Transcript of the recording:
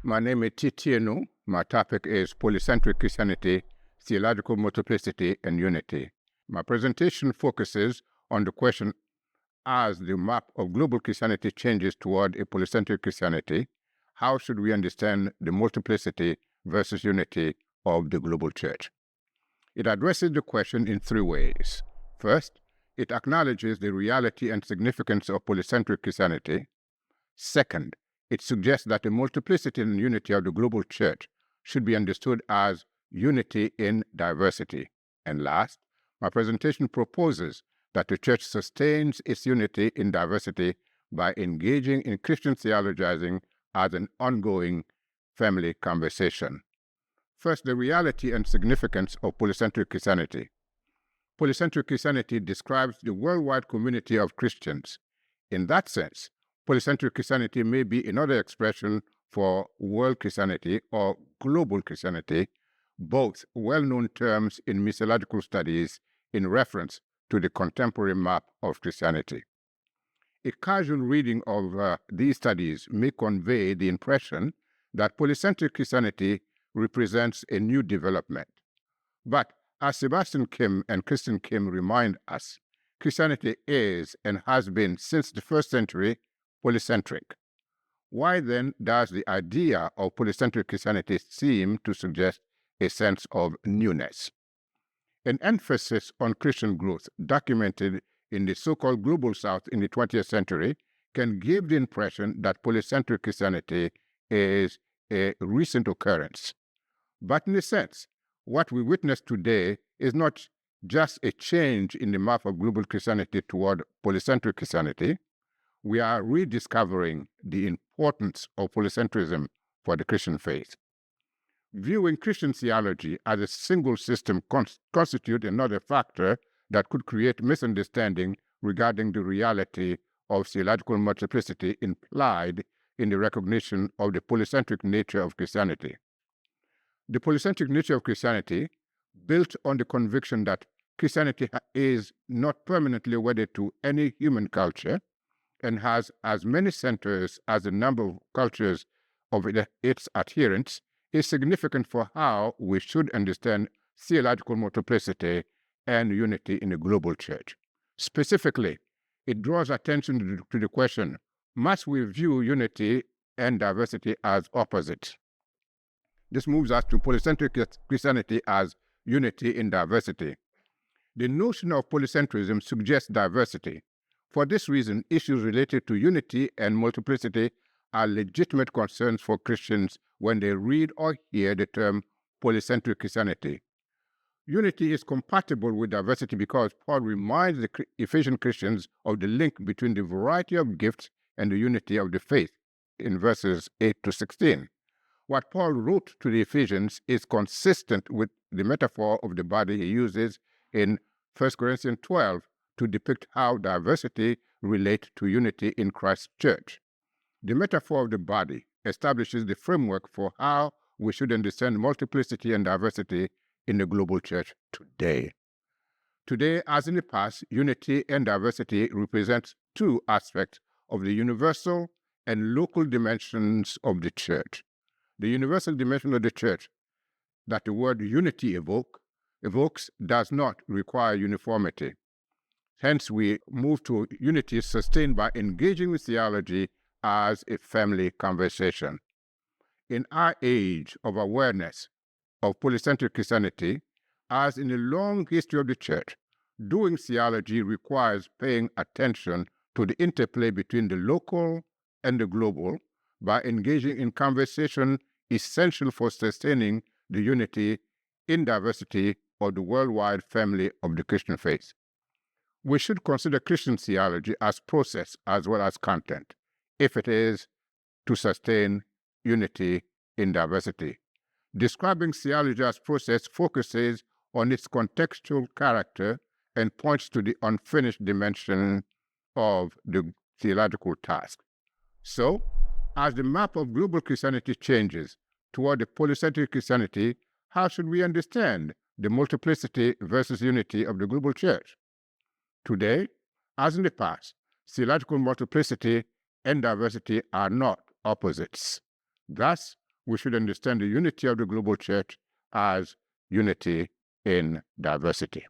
My name is Titienu. My topic is Polycentric Christianity, Theological Multiplicity, and Unity. My presentation focuses on the question: as the map of global Christianity changes toward a polycentric Christianity, how should we understand the multiplicity versus unity of the global church? It addresses the question in three ways. First, it acknowledges the reality and significance of polycentric Christianity. Second, it suggests that the multiplicity and unity of the global church should be understood as unity in diversity. And last, my presentation proposes that the church sustains its unity in diversity by engaging in Christian theologizing as an ongoing family conversation. First, the reality and significance of polycentric Christianity. Polycentric Christianity describes the worldwide community of Christians. In that sense, polycentric Christianity may be another expression for world Christianity or global Christianity, both well-known terms in missiological studies in reference to the contemporary map of Christianity. A casual reading of these studies may convey the impression that polycentric Christianity represents a new development. But as Sebastian Kim and Christian Kim remind us, Christianity is and has been since the first century polycentric. Why then does the idea of polycentric Christianity seem to suggest a sense of newness? An emphasis on Christian growth documented in the so-called Global South in the 20th century can give the impression that polycentric Christianity is a recent occurrence. But in a sense, what we witness today is not just a change in the map of global Christianity toward polycentric Christianity. We are rediscovering the importance of polycentrism for the Christian faith. Viewing Christian theology as a single system constitutes another factor that could create misunderstanding regarding the reality of theological multiplicity implied in the recognition of the polycentric nature of Christianity. The polycentric nature of Christianity, built on the conviction that Christianity is not permanently wedded to any human culture and has as many centers as the number of cultures of its adherents, is significant for how we should understand theological multiplicity and unity in the global church. Specifically, it draws attention to the question: must we view unity and diversity as opposites? This moves us to polycentric Christianity as unity in diversity. The notion of polycentrism suggests diversity. For this reason, issues related to unity and multiplicity are legitimate concerns for Christians when they read or hear the term polycentric Christianity. Unity is compatible with diversity because Paul reminds the Ephesian Christians of the link between the variety of gifts and the unity of the faith in verses 8 to 16. What Paul wrote to the Ephesians is consistent with the metaphor of the body he uses in 1 Corinthians 12 to depict how diversity relates to unity in Christ's church. The metaphor of the body establishes the framework for how we should understand multiplicity and diversity in the global church today. Today, as in the past, unity and diversity represent two aspects of the universal and local dimensions of the church. The universal dimension of the church that the word unity evokes does not require uniformity. Hence, we move to unity sustained by engaging with theology as a family conversation. In our age of awareness of polycentric Christianity, as in the long history of the church, doing theology requires paying attention to the interplay between the local and the global by engaging in conversation essential for sustaining the unity in diversity of the worldwide family of the Christian faith. We should consider Christian theology as process as well as content, if it is to sustain unity in diversity. Describing theology as process focuses on its contextual character and points to the unfinished dimension of the theological task. So, as the map of global Christianity changes toward the polycentric Christianity, how should we understand the multiplicity versus unity of the global church? Today, as in the past, theological multiplicity and diversity are not opposites. Thus, we should understand the unity of the global church as unity in diversity.